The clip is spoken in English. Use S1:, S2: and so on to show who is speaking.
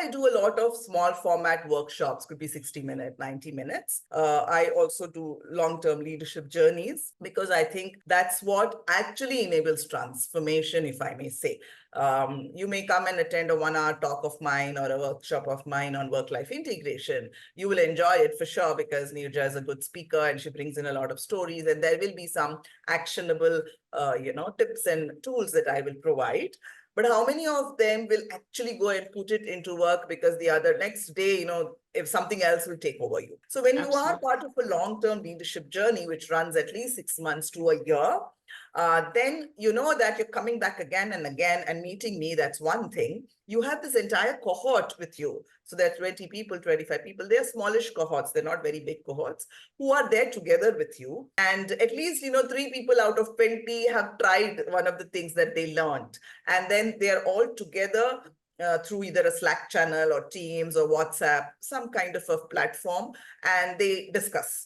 S1: I do a lot of small format workshops, could be 60 minutes, 90 minutes. I also do long-term leadership journeys because I think that's what actually enables transformation, if I may say. You may come and attend a 1 hour talk of mine or a workshop of mine on work-life integration. You will enjoy it for sure because Neeraja is a good speaker and she brings in a lot of stories, and there will be some actionable, tips and tools that I will provide. But how many of them will actually go and put it into work because the other next day, if something else will take over you. So when you are
S2: Absolutely.
S1: part of a long-term leadership journey, which runs at least 6 months to a year, then you know that you're coming back again and again and meeting me. That's one thing. You have this entire cohort with you. So there are 20 people, 25 people. They're smallish cohorts. They're not very big cohorts who are there together with you. And at least, 3 people out of 20 have tried one of the things that they learned. And then they're all together through either a Slack channel or Teams or WhatsApp, some kind of a platform, and they discuss.